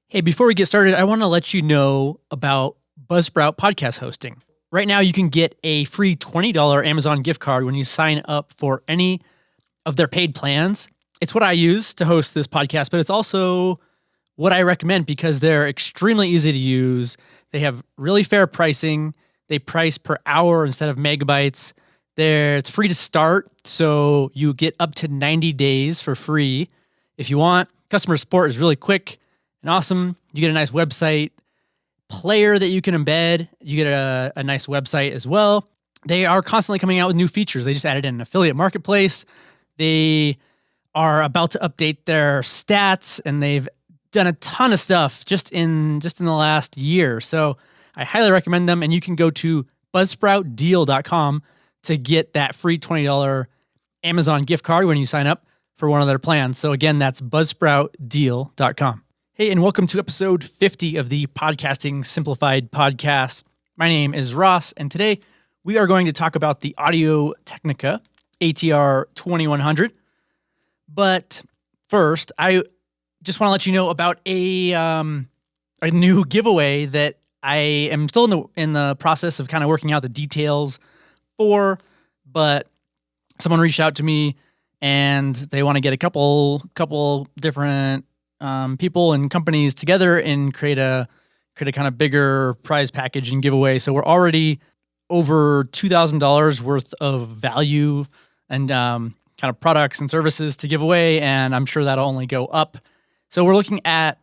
Hey, before we get started, I want to let you know about Buzzsprout podcast hosting. Right now, you can get a free $20 Amazon gift card when you sign up for any of their paid plans. It's what I use to host this podcast, but it's also what I recommend because they're extremely easy to use. They have really fair pricing. They price per hour instead of megabytes. It's free to start, so you get up to 90 days for free if you want. Customer support is really quick and awesome. You get a nice website player that you can embed. You get a nice website as well. They are constantly coming out with new features. They just added in an affiliate marketplace. They are about to update their stats, and they've done a ton of stuff just in the last year. So I highly recommend them, and you can go to buzzsproutdeal.com to get that free $20 Amazon gift card when you sign up for one of their plans. So again, that's buzzsproutdeal.com. Hey, and welcome to episode 50 of the Podcasting Simplified podcast. My name is Ross, and today we are going to talk about the Audio-Technica ATR2100. But first, I just want to let you know about a new giveaway that I am still in the process of kind of working out the details for, but someone reached out to me and they want to get a couple different people and companies together and create a kind of bigger prize package and giveaway. So we're already over $2,000 worth of value and kind of products and services to give away, and I'm sure that'll only go up. So we're looking at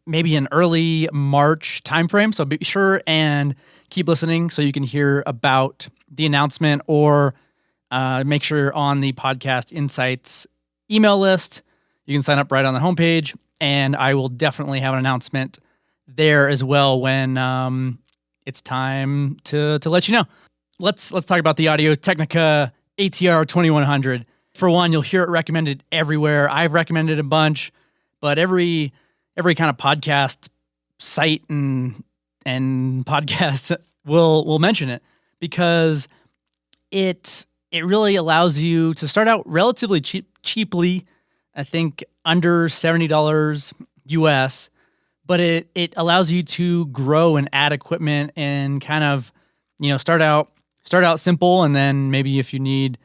maybe an early March timeframe. So be sure and keep listening so you can hear about the announcement, or make sure you're on the Podcast Insights email list. You can sign up right on the homepage, and I will definitely have an announcement there as well when it's time to let you know. Let's talk about the Audio-Technica ATR2100. For one, you'll hear it recommended everywhere. I've recommended a bunch, but every kind of podcast site and podcast will mention it because it really allows you to start out relatively cheaply. I think under $70 US, but it allows you to grow and add equipment and kind of, start out simple, and then maybe if you need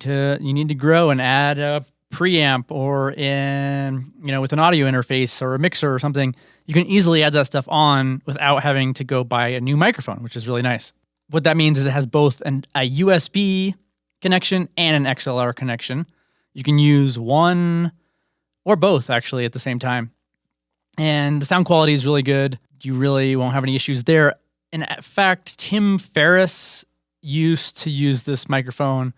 to grow and add a preamp or with an audio interface or a mixer or something, you can easily add that stuff on without having to go buy a new microphone, which is really nice. What that means is it has both a USB connection and an XLR connection. You can use one or both actually at the same time. And the sound quality is really good. You really won't have any issues there. And in fact, Tim Ferriss used to use this microphone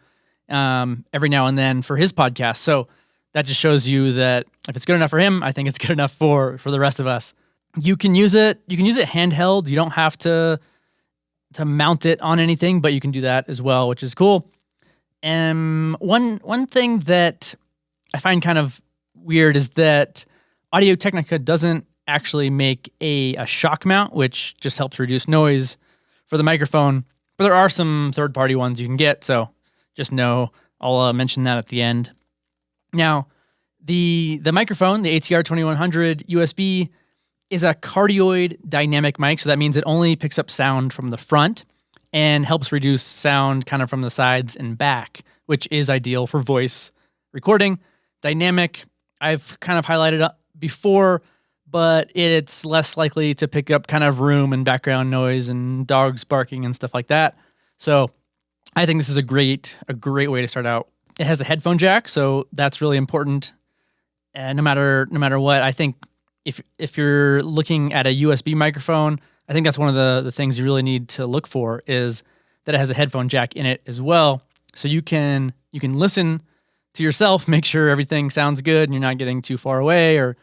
every now and then for his podcast. So that just shows you that if it's good enough for him, I think it's good enough for the rest of us. You can use it handheld. You don't have to mount it on anything, but you can do that as well, which is cool. One thing that I find kind of weird is that Audio-Technica doesn't actually make a shock mount, which just helps reduce noise for the microphone. But there are some third-party ones you can get, so just know I'll mention that at the end. Now, the microphone, the ATR2100 USB, is a cardioid dynamic mic, so that means it only picks up sound from the front and helps reduce sound kind of from the sides and back, which is ideal for voice recording. Dynamic, I've kind of highlighted before, but it's less likely to pick up kind of room and background noise and dogs barking and stuff like that. So I think this is a great way to start out. It has a headphone jack, so that's really important. And no matter what, I think if you're looking at a USB microphone, I think that's one of the things you really need to look for is that it has a headphone jack in it as well. So you can listen to yourself, make sure everything sounds good and you're not getting too far away or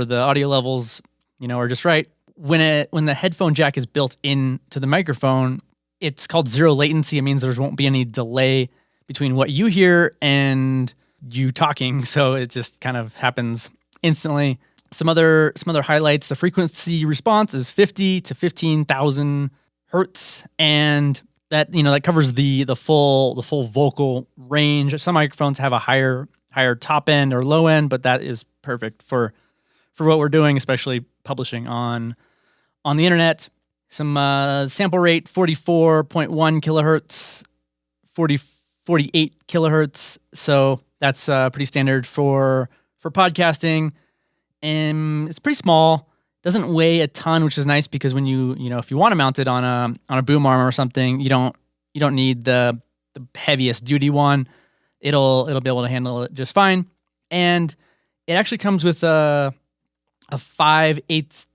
the audio levels, are just right. When the headphone jack is built into the microphone, it's called zero latency. It means there won't be any delay between what you hear and you talking. So it just kind of happens instantly. Some other highlights: the frequency response is 50 to 15,000 hertz, and that covers the full vocal range. Some microphones have a higher top end or low end, but that is perfect for for what we're doing, especially publishing on the internet. Some sample rate 44.1 kilohertz, 48 kilohertz. So that's pretty standard for podcasting, and it's pretty small. Doesn't weigh a ton, which is nice because when if you want to mount it on a boom arm or something, you don't need the heaviest duty one. It'll be able to handle it just fine. And it actually comes with a 5/8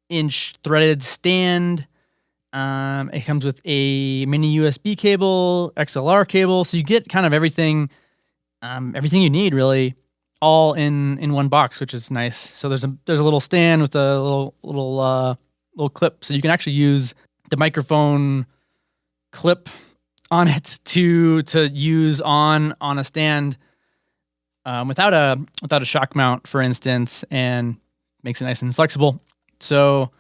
inch threaded stand. It comes with a mini USB cable, XLR cable, so you get kind of everything you need really, all in one box, which is nice. So there's a little stand with a little clip, so you can actually use the microphone clip on it to use on a stand without a shock mount, for instance, and makes it nice and flexible. So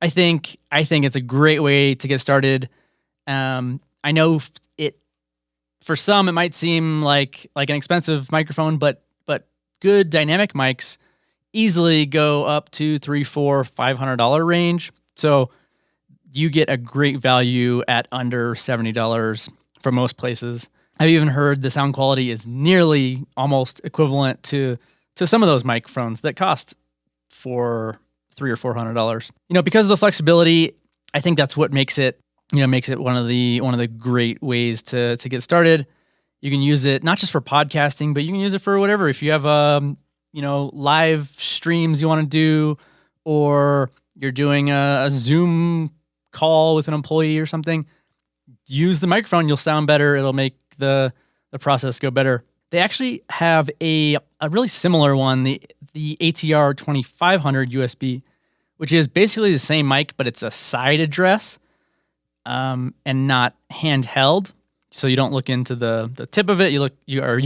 I think it's a great way to get started. I know for some it might seem like an expensive microphone, but good dynamic mics easily go up to $300-$500 range. So you get a great value at under $70 for most places. I've even heard the sound quality is nearly almost equivalent to some of those microphones that cost $300 or $400. Because of the flexibility, I think that's what makes it one of the great ways to get started. You can use it not just for podcasting, but you can use it for whatever. If you have live streams you want to do, or you're doing a Zoom call with an employee or something, use the microphone. You'll sound better. It'll make the process go better. They actually have a really similar one, the ATR2100 USB, which is basically the same mic, but it's a side address and not handheld. So you don't look into the tip of it. You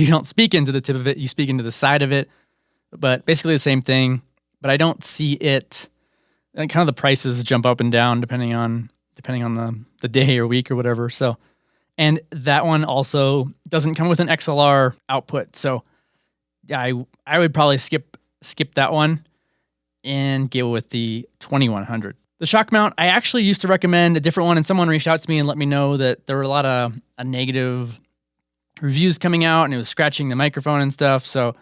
don't speak into the tip of it. You speak into the side of it. But basically the same thing. But I don't see it. And kind of the prices jump up and down depending on the day or week or whatever. So, and that one also doesn't come with an XLR output. So, yeah, I would probably skip that one and go with the 2100. The shock mount, I actually used to recommend a different one, and someone reached out to me and let me know that there were a lot of negative reviews coming out, and it was scratching the microphone and stuff. So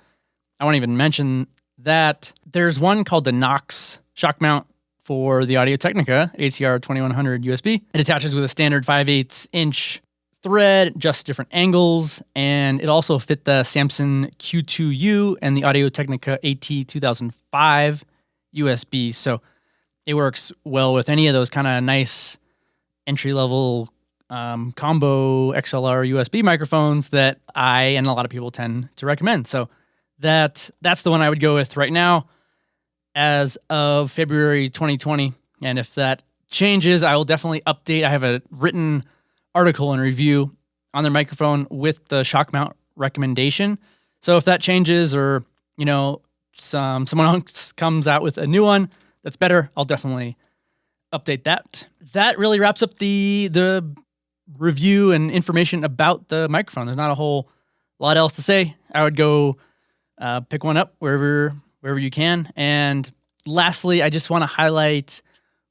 I won't even mention that. There's one called the Knox shock mount for the Audio-Technica ATR2100 USB. It attaches with a standard 5/8 inch thread, just different angles, and it also fit the Samson Q2U and the Audio-Technica AT2005 USB. So it works well with any of those kind of nice entry-level combo XLR USB microphones that I and a lot of people tend to recommend. So that's the one I would go with right now as of February 2020. And if that changes, I will definitely update. I have a written article and review on their microphone with the shock mount recommendation. So if that changes, or someone else comes out with a new one that's better, I'll definitely update that. That really wraps up the review and information about the microphone. There's not a whole lot else to say. I would go pick one up wherever you can. And lastly, I just want to highlight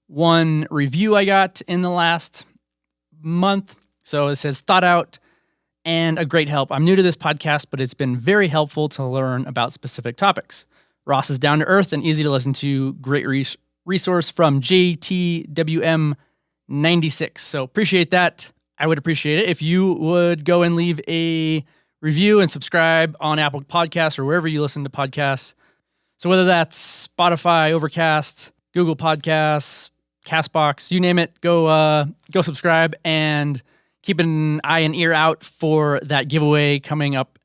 one review I got in the last month. So it says, thought out and a great help. I'm new to this podcast, but it's been very helpful to learn about specific topics. Ross is down to earth and easy to listen to. Great resource from JTWM96. So appreciate that. I would appreciate it if you would go and leave a review and subscribe on Apple Podcasts or wherever you listen to podcasts. So whether that's Spotify, Overcast, Google Podcasts, Castbox, you name it, go subscribe and keep an eye and ear out for that giveaway coming up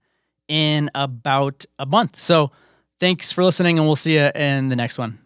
in about a month. So thanks for listening, and we'll see you in the next one.